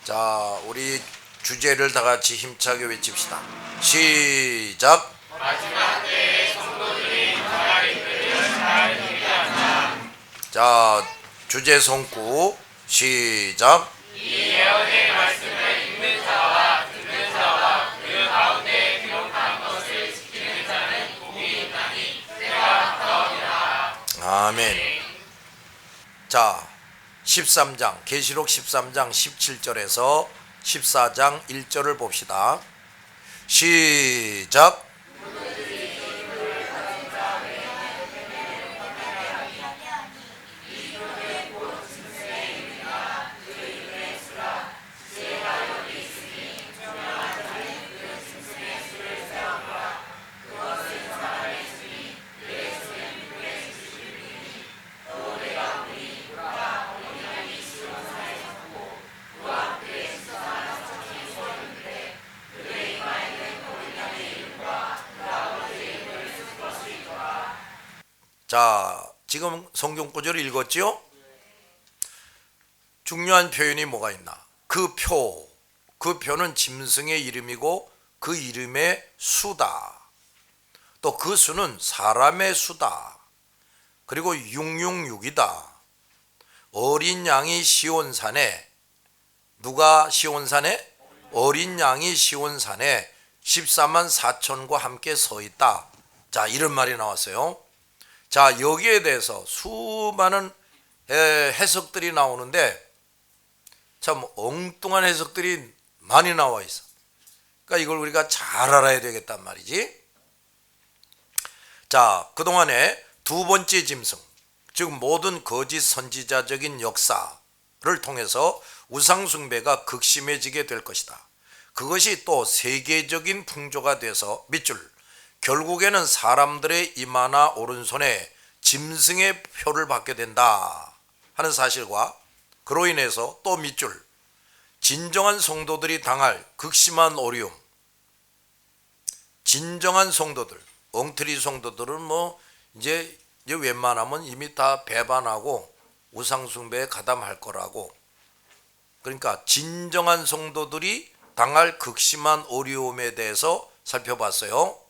자, 우리 주제를 다 같이 힘차게 외칩시다. 시작. 마지막 때에 성도들이 자라이들을 잘 대비한다. 자, 주제 성구 시작. 이 예언의 말씀을 읽는 자와 듣는 자와 그 가운데 기록한 것을 지키는 자는 복이 있나니 때가 가까우니라. 아멘. 자, 13장 계시록 13장 17절에서 14장 1절을 봅시다. 시작. 자, 지금 성경 구절을 읽었지요? 중요한 표현이 뭐가 있나? 그 표는 짐승의 이름이고 그 이름의 수다. 또 그 수는 사람의 수다. 그리고 666이다. 어린 양이 시온산에, 누가 시온산에? 어린 양이 시온산에 14만 4천과 함께 서 있다. 자, 이런 말이 나왔어요. 자, 여기에 대해서 수많은 해석들이 나오는데 참 엉뚱한 해석들이 많이 나와 있어. 그러니까 이걸 우리가 잘 알아야 되겠단 말이지. 자, 그동안에 두 번째 짐승, 즉 모든 거짓 선지자적인 역사를 통해서 우상숭배가 극심해지게 될 것이다. 그것이 또 세계적인 풍조가 돼서 밑줄, 결국에는 사람들의 이마나 오른손에 짐승의 표를 받게 된다 하는 사실과 그로 인해서 또 밑줄, 진정한 성도들이 당할 극심한 어려움. 진정한 성도들, 엉터리 성도들은 이제 웬만하면 이미 다 배반하고 우상숭배에 가담할 거라고. 그러니까 진정한 성도들이 당할 극심한 어려움에 대해서 살펴봤어요.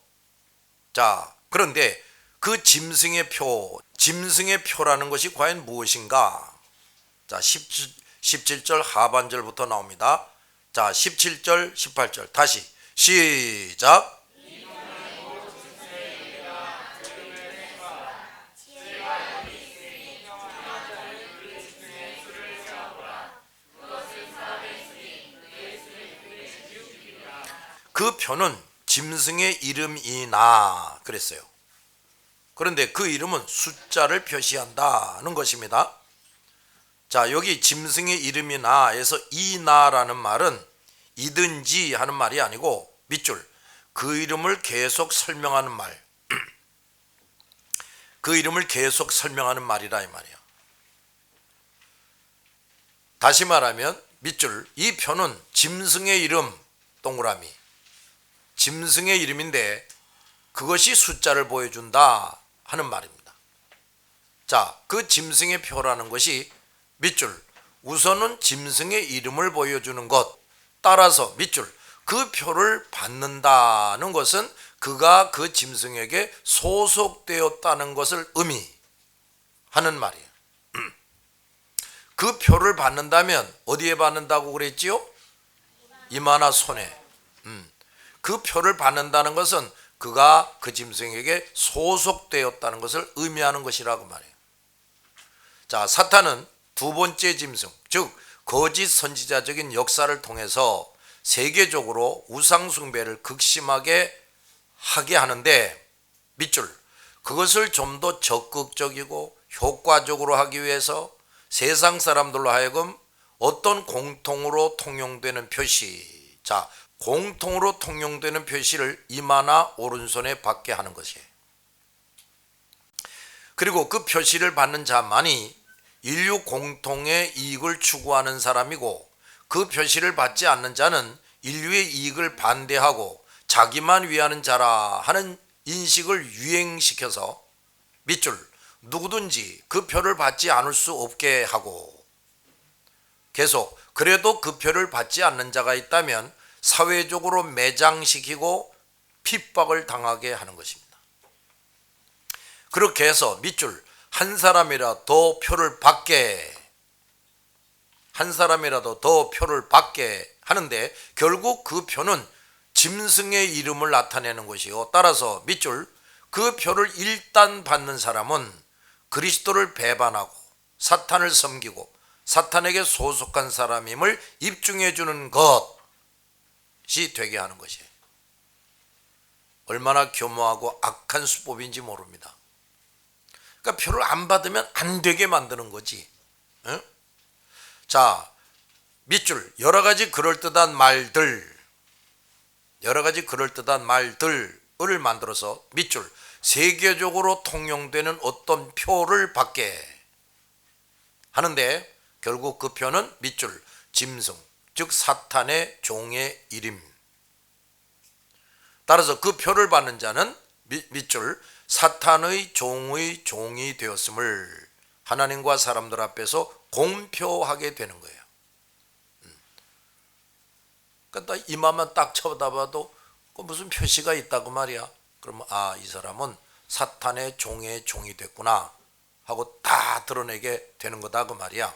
자, 그런데 그 짐승의 표라는 것이 과연 무엇인가? 자, 17절 하반절부터 나옵니다. 자, 17절, 18절 다시 시작. 그 표는 짐승의 이름이나 그랬어요. 그런데 그 이름은 숫자를 표시한다는 것입니다. 자, 여기 짐승의 이름이나에서 이나라는 말은 이든지 하는 말이 아니고 밑줄, 그 이름을 계속 설명하는 말. 그 이름을 계속 설명하는 말이라 이 말이야. 다시 말하면 밑줄, 이 표는 짐승의 이름 동그라미, 짐승의 이름인데 그것이 숫자를 보여준다 하는 말입니다. 자, 그 짐승의 표라는 것이 밑줄, 우선은 짐승의 이름을 보여주는 것, 따라서 밑줄, 그 표를 받는다는 것은 그가 그 짐승에게 소속되었다는 것을 의미하는 말이에요. 그 표를 받는다면 어디에 받는다고 그랬지요? 이마나 손에. 그 표를 받는다는 것은 그가 그 짐승에게 소속되었다는 것을 의미하는 것이라고 말해요. 자, 사탄은 두 번째 짐승, 즉 거짓 선지자적인 역사를 통해서 세계적으로 우상숭배를 극심하게 하게 하는데 밑줄, 그것을 좀 더 적극적이고 효과적으로 하기 위해서 세상 사람들로 하여금 어떤 공통으로 통용되는 표시, 자, 공통으로 통용되는 표시를 이마나 오른손에 받게 하는 것이에요. 그리고 그 표시를 받는 자만이 인류 공통의 이익을 추구하는 사람이고, 그 표시를 받지 않는 자는 인류의 이익을 반대하고 자기만 위하는 자라 하는 인식을 유행시켜서 밑줄, 누구든지 그 표를 받지 않을 수 없게 하고, 계속 그래도 그 표를 받지 않는 자가 있다면 사회적으로 매장시키고 핍박을 당하게 하는 것입니다. 그렇게 해서 밑줄 한 사람이라도 더 표를 받게 하는데 결국 그 표는 짐승의 이름을 나타내는 것이요. 따라서 밑줄 그 표를 일단 받는 사람은 그리스도를 배반하고 사탄을 섬기고 사탄에게 소속한 사람임을 입증해 주는 것이 되게 하는 것이에요. 얼마나 교묘하고 악한 수법인지 모릅니다. 그러니까 표를 안 받으면 안 되게 만드는 거지. 응? 자, 밑줄 여러 가지 그럴듯한 말들을 만들어서 밑줄 세계적으로 통용되는 어떤 표를 받게 하는데 결국 그 표는 밑줄 짐승 즉 사탄의 종의 이름. 따라서 그 표를 받는 자는 밑줄 사탄의 종이 되었음을 하나님과 사람들 앞에서 공표하게 되는 거예요. 그러니까 이마만 딱 쳐다봐도 무슨 표시가 있다고 말이야. 그러면 이 사람은 사탄의 종이 됐구나 하고 다 드러내게 되는 거다 그 말이야.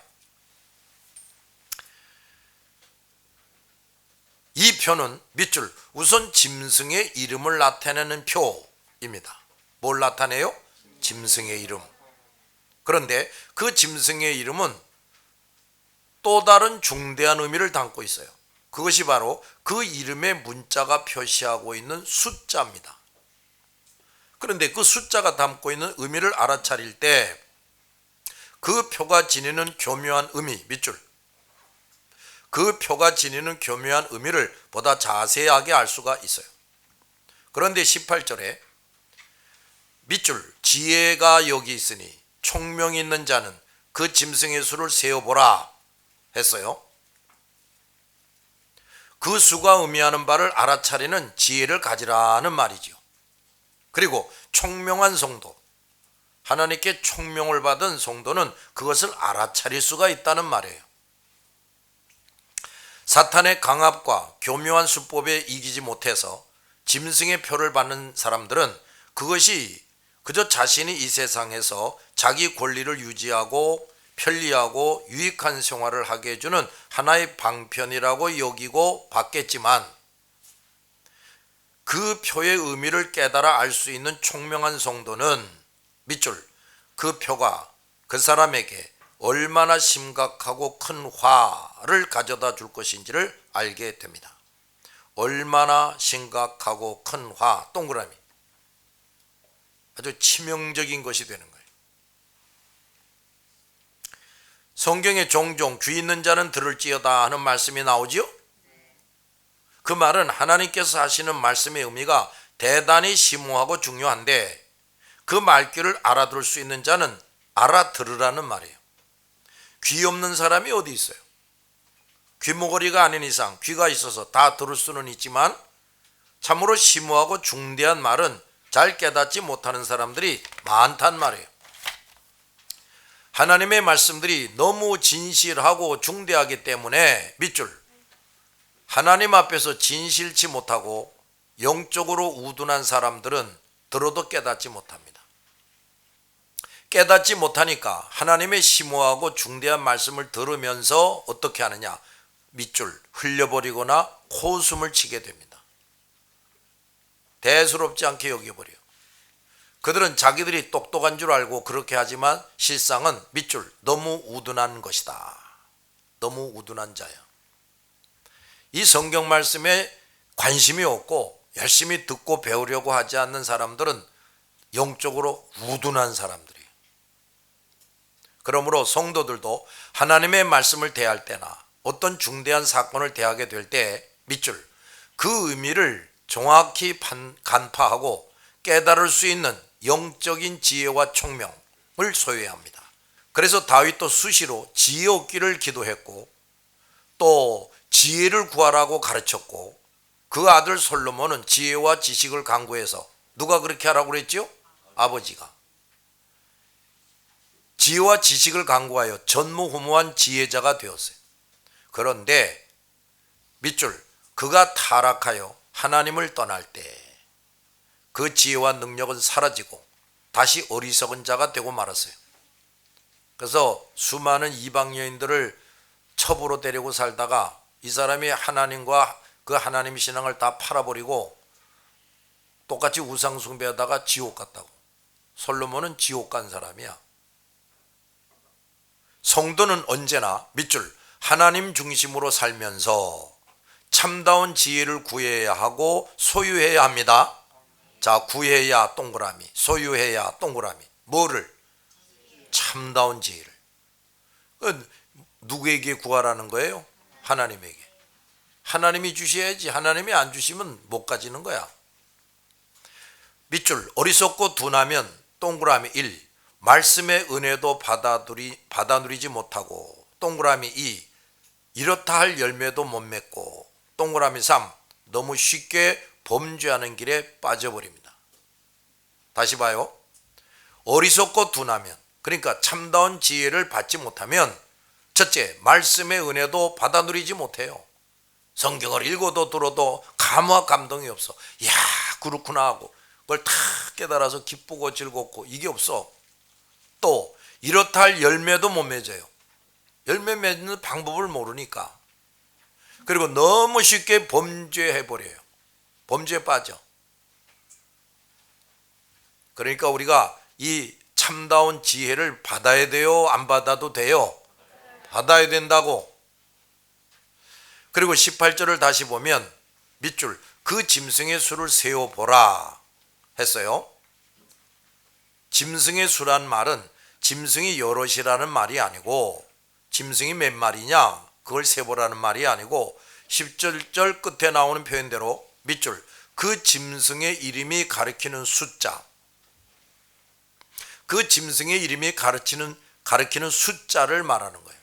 이 표는 밑줄 우선 짐승의 이름을 나타내는 표입니다. 뭘 나타내요? 짐승의 이름. 그런데 그 짐승의 이름은 또 다른 중대한 의미를 담고 있어요. 그것이 바로 그 이름의 문자가 표시하고 있는 숫자입니다. 그런데 그 숫자가 담고 있는 의미를 알아차릴 때 그 표가 지니는 교묘한 의미, 밑줄 그 표가 지니는 교묘한 의미를 보다 자세하게 알 수가 있어요. 그런데 18절에 밑줄 지혜가 여기 있으니 총명이 있는 자는 그 짐승의 수를 세어보라 했어요. 그 수가 의미하는 바를 알아차리는 지혜를 가지라는 말이죠. 그리고 총명한 성도, 하나님께 총명을 받은 성도는 그것을 알아차릴 수가 있다는 말이에요. 사탄의 강압과 교묘한 수법에 이기지 못해서 짐승의 표를 받는 사람들은 그것이 그저 자신이 이 세상에서 자기 권리를 유지하고 편리하고 유익한 생활을 하게 해주는 하나의 방편이라고 여기고 받겠지만 그 표의 의미를 깨달아 알 수 있는 총명한 성도는 밑줄 그 표가 그 사람에게 얼마나 심각하고 큰 화를 가져다 줄 것인지를 알게 됩니다. 얼마나 심각하고 큰 화, 동그라미, 아주 치명적인 것이 되는 거예요. 성경에 종종 귀 있는 자는 들을지어다 하는 말씀이 나오지요. 그 말은 하나님께서 하시는 말씀의 의미가 대단히 심오하고 중요한데 그 말귀를 알아들을 수 있는 자는 알아들으라는 말이에요. 귀 없는 사람이 어디 있어요? 귀머거리가 아닌 이상 귀가 있어서 다 들을 수는 있지만 참으로 심오하고 중대한 말은 잘 깨닫지 못하는 사람들이 많단 말이에요. 하나님의 말씀들이 너무 진실하고 중대하기 때문에 밑줄 하나님 앞에서 진실치 못하고 영적으로 우둔한 사람들은 들어도 깨닫지 못합니다. 깨닫지 못하니까 하나님의 심오하고 중대한 말씀을 들으면서 어떻게 하느냐, 밑줄 흘려버리거나 코웃음을 치게 됩니다. 대수롭지 않게 여겨버려요. 그들은 자기들이 똑똑한 줄 알고 그렇게 하지만 실상은 밑줄 너무 우둔한 것이다. 너무 우둔한 자야. 이 성경 말씀에 관심이 없고 열심히 듣고 배우려고 하지 않는 사람들은 영적으로 우둔한 사람들이에요. 그러므로 성도들도 하나님의 말씀을 대할 때나 어떤 중대한 사건을 대하게 될 때 밑줄 그 의미를 정확히 간파하고 깨달을 수 있는 영적인 지혜와 총명을 소유해야 합니다. 그래서 다윗도 수시로 지혜 얻기를 기도했고 또 지혜를 구하라고 가르쳤고 그 아들 솔로몬은 지혜와 지식을 강구해서 누가 그렇게 하라고 그랬죠? 아버지가 지혜와 지식을 강구하여 전무후무한 지혜자가 되었어요. 그런데 밑줄, 그가 타락하여 하나님을 떠날 때 그 지혜와 능력은 사라지고 다시 어리석은 자가 되고 말았어요. 그래서 수많은 이방 여인들을 첩으로 데리고 살다가 이 사람이 하나님과 그 하나님 신앙을 다 팔아버리고 똑같이 우상 숭배하다가 지옥 갔다고. 솔로몬은 지옥 간 사람이야. 성도는 언제나 밑줄 하나님 중심으로 살면서 참다운 지혜를 구해야 하고 소유해야 합니다. 자, 구해야 동그라미, 소유해야 동그라미. 뭐를? 참다운 지혜를. 누구에게 구하라는 거예요? 하나님에게. 하나님이 주셔야지. 하나님이 안 주시면 못 가지는 거야. 밑줄 어리석고 둔하면 동그라미 1. 말씀의 은혜도 받아 누리지 못하고 동그라미 2. 이렇다 할 열매도 못 맺고 동그라미 3. 너무 쉽게 범죄하는 길에 빠져버립니다. 다시 봐요. 어리석고 둔하면, 그러니까 참다운 지혜를 받지 못하면 첫째, 말씀의 은혜도 받아 누리지 못해요. 성경을 읽어도 들어도 감화 감동이 없어. 이야 그렇구나 하고 그걸 다 깨달아서 기쁘고 즐겁고 이게 없어. 또 이렇다 할 열매도 못 맺어요. 열매 맺는 방법을 모르니까. 그리고 너무 쉽게 범죄해버려요. 범죄에 빠져. 그러니까 우리가 이 참다운 지혜를 받아야 돼요? 안 받아도 돼요? 받아야 된다고. 그리고 18절을 다시 보면 밑줄 그 짐승의 수를 세어보라 했어요. 짐승의 수란 말은 짐승이 여럿이라는 말이 아니고 짐승이 몇 마리냐 그걸 세보라는 말이 아니고 17절 끝에 나오는 표현대로 밑줄 그 짐승의 이름이 가리키는 숫자, 그 짐승의 이름이 가리키는 숫자를 말하는 거예요.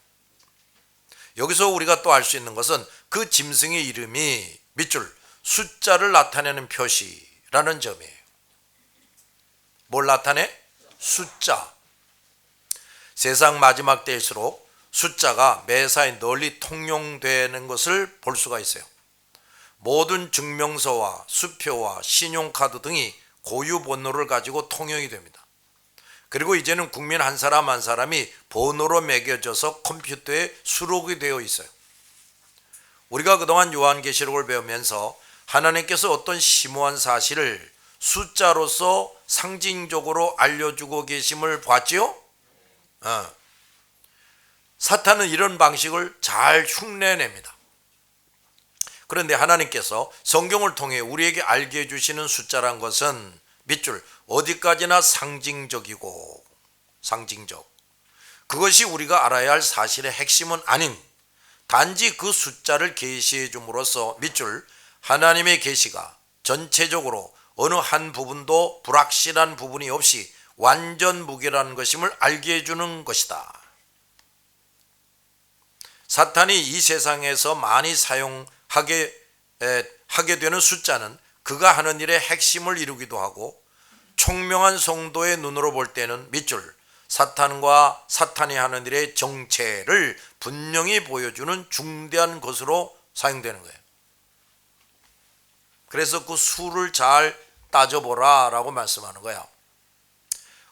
여기서 우리가 또 알 수 있는 것은 그 짐승의 이름이 밑줄 숫자를 나타내는 표시라는 점이에요. 뭘 나타내? 숫자. 세상 마지막 때일수록 숫자가 매사에 널리 통용되는 것을 볼 수가 있어요. 모든 증명서와 수표와 신용카드 등이 고유 번호를 가지고 통용이 됩니다. 그리고 이제는 국민 한 사람 한 사람이 번호로 매겨져서 컴퓨터에 수록이 되어 있어요. 우리가 그동안 요한계시록을 배우면서 하나님께서 어떤 심오한 사실을 숫자로서 상징적으로 알려주고 계심을 봤지요? 사탄은 이런 방식을 잘 흉내냅니다. 그런데 하나님께서 성경을 통해 우리에게 알게 해주시는 숫자란 것은 밑줄 어디까지나 상징적이고 상징적. 그것이 우리가 알아야 할 사실의 핵심은 아닌 단지 그 숫자를 계시해 줌으로써 밑줄 하나님의 계시가 전체적으로 어느 한 부분도 불확실한 부분이 없이 완전 무결한 것임을 알게 해주는 것이다. 사탄이 이 세상에서 많이 사용하게 되는 숫자는 그가 하는 일의 핵심을 이루기도 하고 총명한 성도의 눈으로 볼 때는 밑줄 사탄과 사탄이 하는 일의 정체를 분명히 보여주는 중대한 것으로 사용되는 거예요. 그래서 그 수를 잘 따져보라 라고 말씀하는 거야.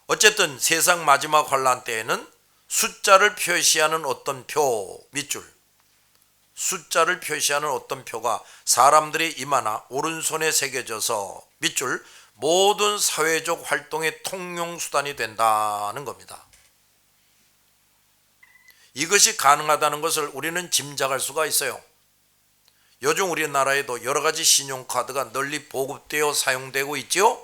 어쨌든 세상 마지막 환란 때에는 숫자를 표시하는 어떤 표, 밑줄 숫자를 표시하는 어떤 표가 사람들의 입하나 오른손에 새겨져서 밑줄 모든 사회적 활동의 통용수단이 된다는 겁니다. 이것이 가능하다는 것을 우리는 짐작할 수가 있어요. 요즘 우리나라에도 여러 가지 신용카드가 널리 보급되어 사용되고 있죠.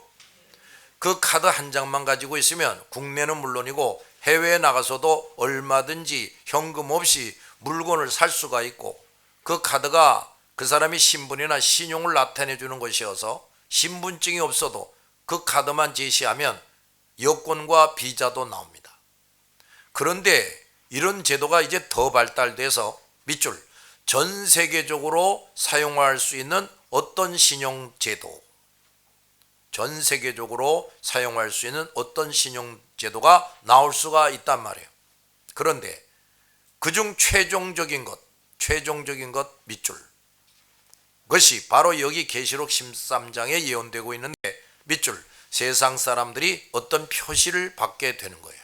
그 카드 한 장만 가지고 있으면 국내는 물론이고 해외에 나가서도 얼마든지 현금 없이 물건을 살 수가 있고 그 카드가 그 사람이 신분이나 신용을 나타내 주는 것이어서 신분증이 없어도 그 카드만 제시하면 여권과 비자도 나옵니다. 그런데 이런 제도가 이제 더 발달돼서 밑줄 전 세계적으로 사용할 수 있는 어떤 신용제도, 전 세계적으로 사용할 수 있는 어떤 신용제도가 나올 수가 있단 말이에요. 그런데 그중 최종적인 것, 최종적인 것 밑줄. 그것이 바로 여기 계시록 13장에 예언되고 있는데 밑줄, 세상 사람들이 어떤 표시를 받게 되는 거예요.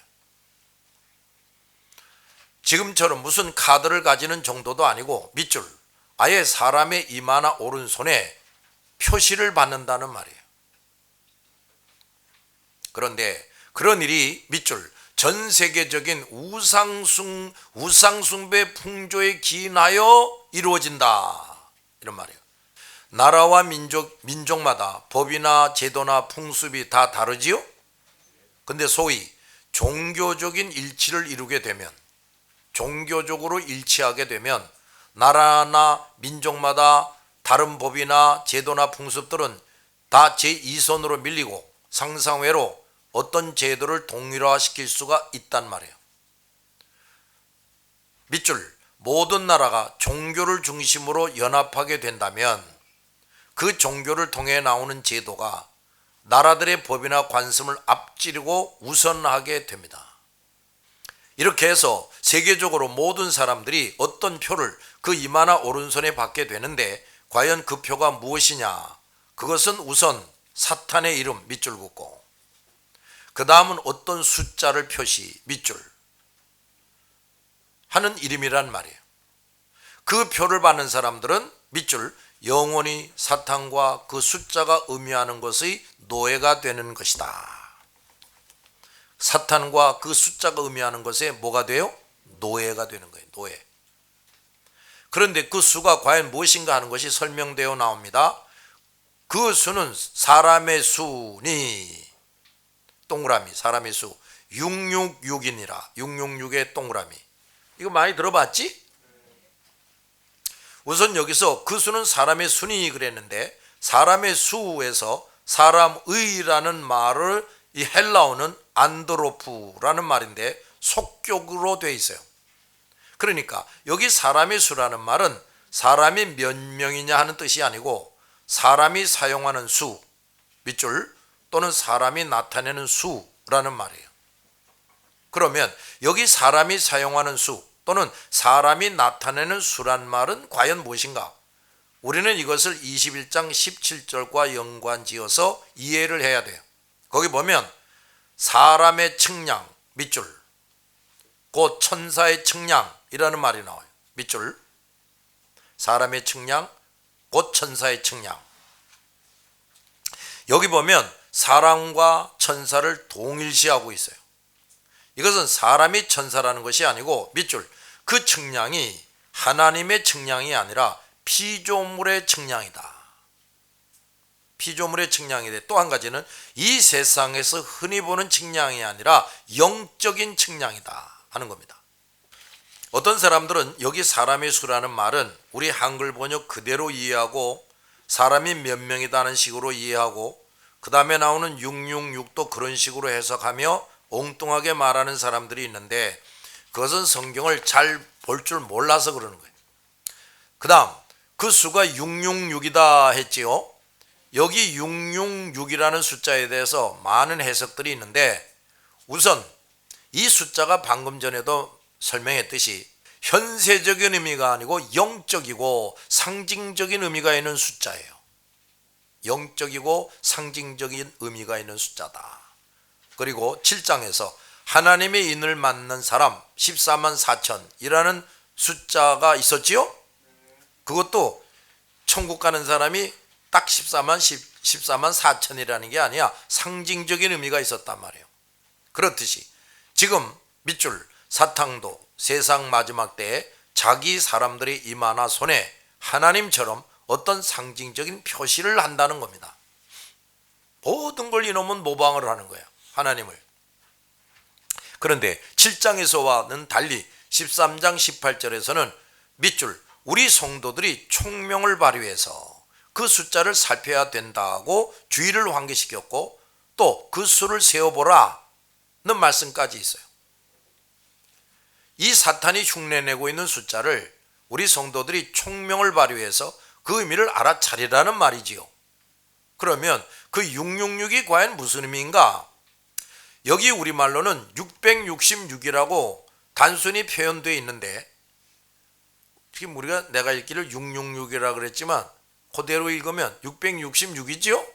지금처럼 무슨 카드를 가지는 정도도 아니고 밑줄, 아예 사람의 이마나 오른손에 표시를 받는다는 말이에요. 그런데 그런 일이 밑줄, 전 세계적인 우상숭배 풍조에 기인하여 이루어진다, 이런 말이에요. 나라와 민족마다 법이나 제도나 풍습이 다 다르지요? 근데 소위 종교적인 일치를 이루게 되면, 종교적으로 일치하게 되면 나라나 민족마다 다른 법이나 제도나 풍습들은 다 제2선으로 밀리고 상상외로 어떤 제도를 동일화시킬 수가 있단 말이에요. 밑줄, 모든 나라가 종교를 중심으로 연합하게 된다면 그 종교를 통해 나오는 제도가 나라들의 법이나 관습을 앞지르고 우선하게 됩니다. 이렇게 해서 세계적으로 모든 사람들이 어떤 표를 그 이마나 오른손에 받게 되는데 과연 그 표가 무엇이냐? 그것은 우선 사탄의 이름 밑줄 긋고, 그 다음은 어떤 숫자를 표시 밑줄 하는 이름이란 말이에요. 그 표를 받는 사람들은 밑줄, 영원히 사탄과 그 숫자가 의미하는 것의 노예가 되는 것이다. 사탄과 그 숫자가 의미하는 것에 뭐가 돼요? 노예가 되는 거예요. 노예. 그런데 그 수가 과연 무엇인가 하는 것이 설명되어 나옵니다. 그 수는 사람의 수니, 동그라미, 사람의 수 666이니라. 666의 동그라미. 이거 많이 들어봤지? 우선 여기서 그 수는 사람의 수니 그랬는데, 사람의 수에서 사람의라는 말을 이 헬라어는 안드로프라는 말인데 속격으로 되어 있어요. 그러니까 여기 사람의 수라는 말은 사람이 몇 명이냐 하는 뜻이 아니고 사람이 사용하는 수 밑줄 또는 사람이 나타내는 수라는 말이에요. 그러면 여기 사람이 사용하는 수 또는 사람이 나타내는 수란 말은 과연 무엇인가? 우리는 이것을 21장 17절과 연관지어서 이해를 해야 돼요. 거기 보면 사람의 측량 밑줄, 곧 천사의 측량이라는 말이 나와요. 밑줄, 사람의 측량, 곧 천사의 측량. 여기 보면 사람과 천사를 동일시하고 있어요. 이것은 사람이 천사라는 것이 아니고 밑줄, 그 측량이 하나님의 측량이 아니라 피조물의 측량이다. 피조물의 측량인데, 또 한 가지는 이 세상에서 흔히 보는 측량이 아니라 영적인 측량이다 하는 겁니다. 어떤 사람들은 여기 사람의 수라는 말은 우리 한글 번역 그대로 이해하고 사람이 몇 명이다는 식으로 이해하고 그 다음에 나오는 666도 그런 식으로 해석하며 엉뚱하게 말하는 사람들이 있는데, 그것은 성경을 잘 볼 줄 몰라서 그러는 거예요. 그 다음 그 수가 666이다 했지요. 여기 666이라는 숫자에 대해서 많은 해석들이 있는데, 우선 이 숫자가 방금 전에도 설명했듯이 현세적인 의미가 아니고 영적이고 상징적인 의미가 있는 숫자예요. 영적이고 상징적인 의미가 있는 숫자다. 그리고 7장에서 하나님의 인을 맡는 사람 14만 4천이라는 숫자가 있었지요. 그것도 천국 가는 사람이 딱 14만 4천이라는 게 아니야. 상징적인 의미가 있었단 말이에요. 그렇듯이 지금 밑줄 사탄도 세상 마지막 때에 자기 사람들의 이마나 손에 하나님처럼 어떤 상징적인 표시를 한다는 겁니다. 모든 걸 이놈은 모방을 하는 거예요. 하나님을. 그런데 7장에서와는 달리 13장 18절에서는 밑줄, 우리 성도들이 총명을 발휘해서 그 숫자를 살펴야 된다고 주의를 환기시켰고, 또 그 수를 세어보라는 말씀까지 있어요. 이 사탄이 흉내내고 있는 숫자를 우리 성도들이 총명을 발휘해서 그 의미를 알아차리라는 말이지요. 그러면 그 666이 과연 무슨 의미인가? 여기 우리말로는 666이라고 단순히 표현되어 있는데, 지금 우리가 내가 읽기를 666이라 그랬지만 그대로 읽으면 666이죠.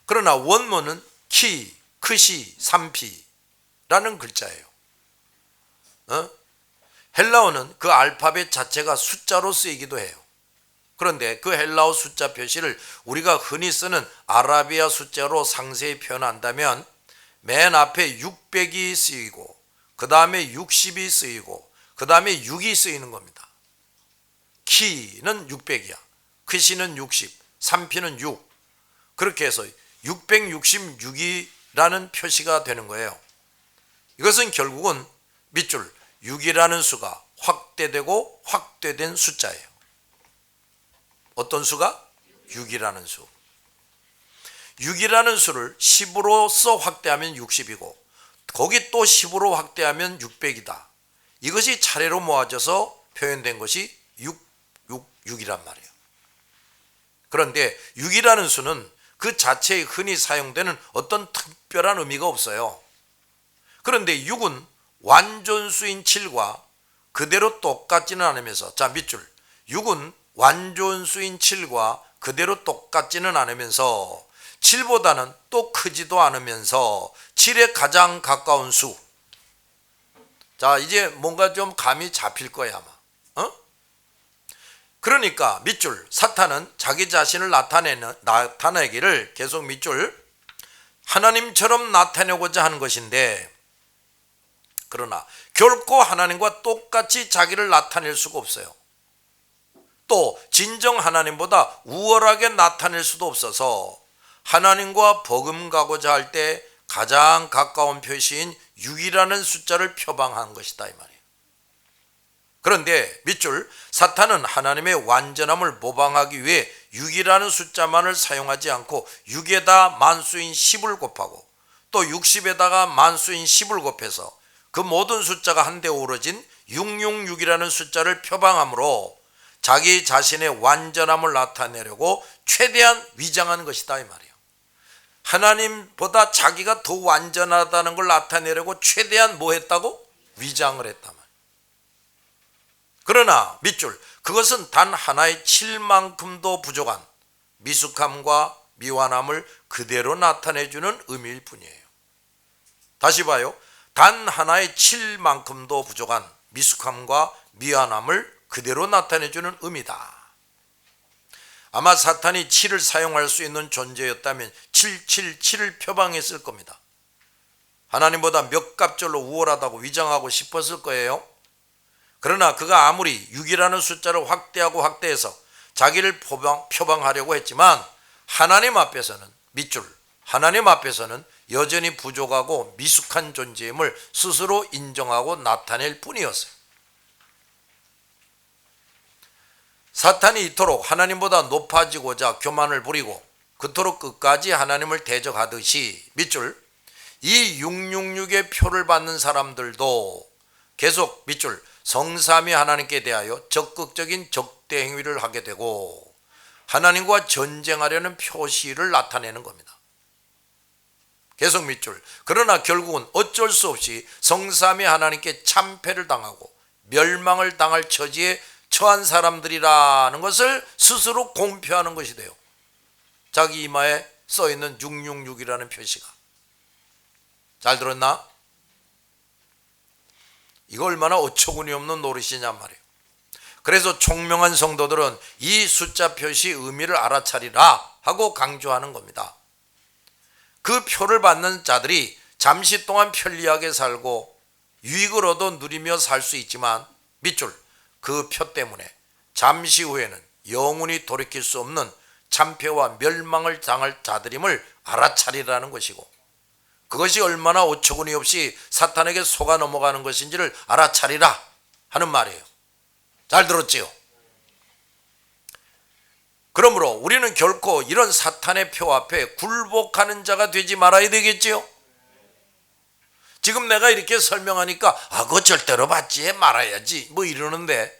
그러나 원문은 키, 크시, 삼피라는 글자예요. 헬라어는 그 알파벳 자체가 숫자로 쓰이기도 해요. 그런데 그 헬라어 숫자 표시를 우리가 흔히 쓰는 아라비아 숫자로 상세히 표현한다면 맨 앞에 600이 쓰이고 그 다음에 60이 쓰이고 그 다음에 6이 쓰이는 겁니다. 키는 600이야. 크시는 60, 삼피는 6. 그렇게 해서 666이라는 표시가 되는 거예요. 이것은 결국은 밑줄 6이라는 수가 확대되고 확대된 숫자예요. 어떤 수가? 6이라는 수. 6이라는 수를 10으로서 확대하면 60이고 거기 또 10으로 확대하면 600이다. 이것이 차례로 모아져서 표현된 것이 6이란 말이에요. 그런데 6이라는 수는 그 자체에 흔히 사용되는 어떤 특별한 의미가 없어요. 그런데 6은 완전수인 7과 그대로 똑같지는 않으면서, 자 밑줄, 6은 완전수인 7과 그대로 똑같지는 않으면서 7보다는 또 크지도 않으면서 7에 가장 가까운 수. 자 이제 뭔가 좀 감이 잡힐 거야 아마. 그러니까 밑줄, 사탄은 자기 자신을 나타내기를 계속 밑줄 하나님처럼 나타내고자 하는 것인데, 그러나 결코 하나님과 똑같이 자기를 나타낼 수가 없어요. 또 진정 하나님보다 우월하게 나타낼 수도 없어서 하나님과 버금가고자 할 때 가장 가까운 표시인 6이라는 숫자를 표방한 것이다 이 말이에요. 그런데 밑줄, 사탄은 하나님의 완전함을 모방하기 위해 6이라는 숫자만을 사용하지 않고 6에다 만수인 10을 곱하고 또 60에다가 만수인 10을 곱해서 그 모든 숫자가 한데 오러진 666이라는 숫자를 표방함으로 자기 자신의 완전함을 나타내려고 최대한 위장한 것이다 이 말이에요. 하나님보다 자기가 더 완전하다는 걸 나타내려고 최대한 뭐 했다고? 위장을 했단 말이에요. 그러나 밑줄, 그것은 단 하나의 7만큼도 부족한 미숙함과 미완함을 그대로 나타내주는 의미일 뿐이에요. 다시 봐요. 단 하나의 7만큼도 부족한 미숙함과 미완함을 그대로 나타내주는 의미다. 아마 사탄이 7을 사용할 수 있는 존재였다면 777을 표방했을 겁니다. 하나님보다 몇 갑절로 우월하다고 위장하고 싶었을 거예요. 그러나 그가 아무리 6이라는 숫자를 확대해서 자기를 표방하려고 했지만 하나님 앞에서는 밑줄, 하나님 앞에서는 여전히 부족하고 미숙한 존재임을 스스로 인정하고 나타낼 뿐이었어요. 사탄이 이토록 하나님보다 높아지고자 교만을 부리고 그토록 끝까지 하나님을 대적하듯이 밑줄, 이 666의 표를 받는 사람들도 계속 밑줄 성삼위 하나님께 대하여 적극적인 적대 행위를 하게 되고 하나님과 전쟁하려는 표시를 나타내는 겁니다. 계속 밑줄, 그러나 결국은 어쩔 수 없이 성삼위 하나님께 참패를 당하고 멸망을 당할 처지에 처한 사람들이라는 것을 스스로 공표하는 것이 돼요. 자기 이마에 써있는 666이라는 표시가. 잘 들었나? 이거 얼마나 어처구니 없는 노릇이냐 말이에요. 그래서 총명한 성도들은 이 숫자 표시 의미를 알아차리라 하고 강조하는 겁니다. 그 표를 받는 자들이 잠시 동안 편리하게 살고 유익을 얻어 누리며 살 수 있지만 밑줄, 그 표 때문에 잠시 후에는 영원히 돌이킬 수 없는 참패와 멸망을 당할 자들임을 알아차리라는 것이고, 그것이 얼마나 어처구니 없이 사탄에게 속아 넘어가는 것인지를 알아차리라 하는 말이에요. 잘 들었지요? 그러므로 우리는 결코 이런 사탄의 표 앞에 굴복하는 자가 되지 말아야 되겠지요? 지금 내가 이렇게 설명하니까 그거 절대로 받지 말아야지 뭐 이러는데,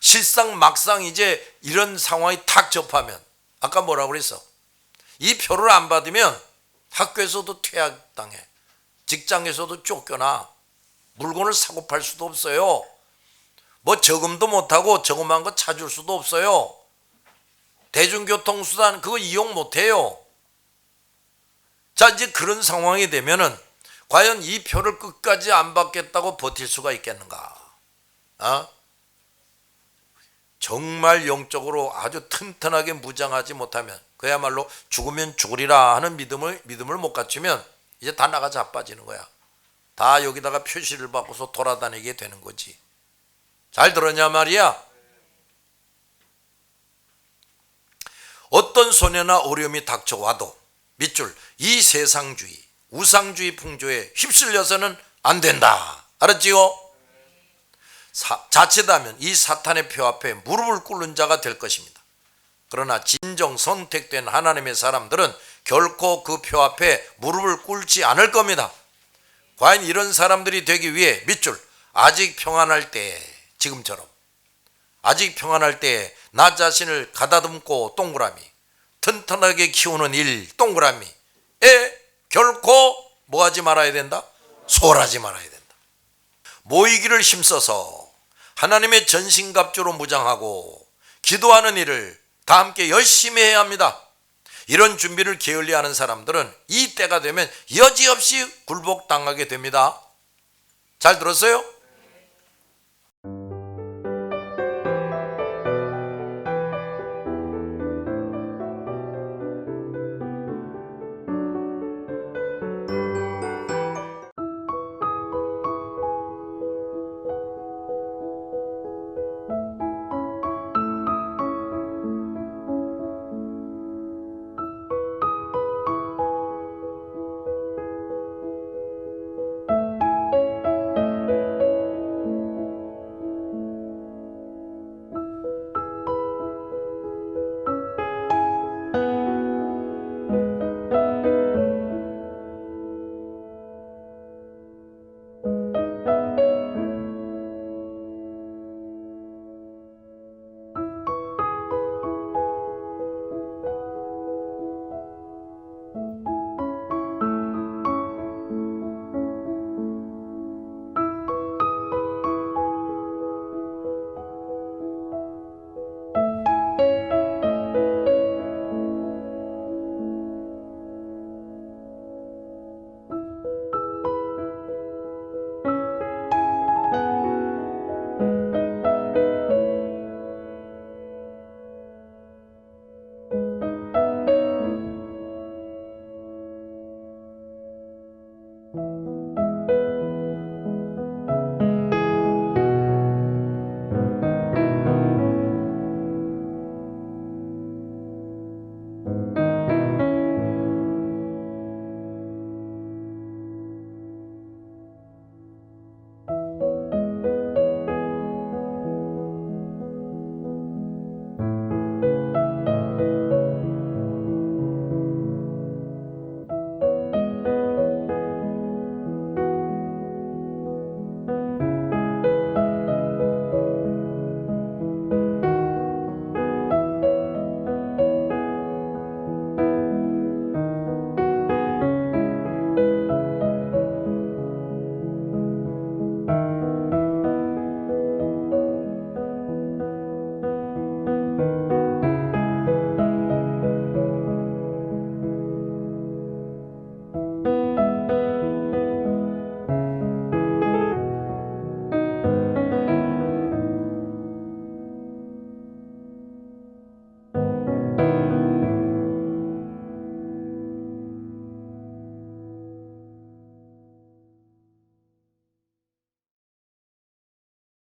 실상 막상 이제 이런 상황이 탁 접하면 아까 뭐라고 그랬어? 이 표를 안 받으면 학교에서도 퇴학당해, 직장에서도 쫓겨나, 물건을 사고 팔 수도 없어요. 뭐 저금도 못하고 저금한 거 찾을 수도 없어요. 대중교통수단 그거 이용 못해요. 자, 이제 그런 상황이 되면은 과연 이 표를 끝까지 안 받겠다고 버틸 수가 있겠는가? 정말 영적으로 아주 튼튼하게 무장하지 못하면, 그야말로 죽으면 죽으리라 하는 믿음을 못 갖추면 이제 다 나가 자빠지는 거야. 다 여기다가 표시를 받고서 돌아다니게 되는 거지. 잘 들었냐 말이야. 어떤 손해나 어려움이 닥쳐와도 밑줄, 이 세상주의, 우상주의 풍조에 휩쓸려서는 안 된다. 알았지요? 자칫하면 이 사탄의 표 앞에 무릎을 꿇는 자가 될 것입니다. 그러나 진정 선택된 하나님의 사람들은 결코 그 표 앞에 무릎을 꿇지 않을 겁니다. 과연 이런 사람들이 되기 위해 밑줄, 아직 평안할 때, 지금처럼 아직 평안할 때 나 자신을 가다듬고 동그라미, 튼튼하게 키우는 일 동그라미에 결코 뭐하지 말아야 된다? 소홀하지 말아야 된다. 모이기를 힘써서 하나님의 전신갑주로 무장하고 기도하는 일을 다 함께 열심히 해야 합니다. 이런 준비를 게을리하는 사람들은 이 때가 되면 여지없이 굴복당하게 됩니다. 잘 들었어요?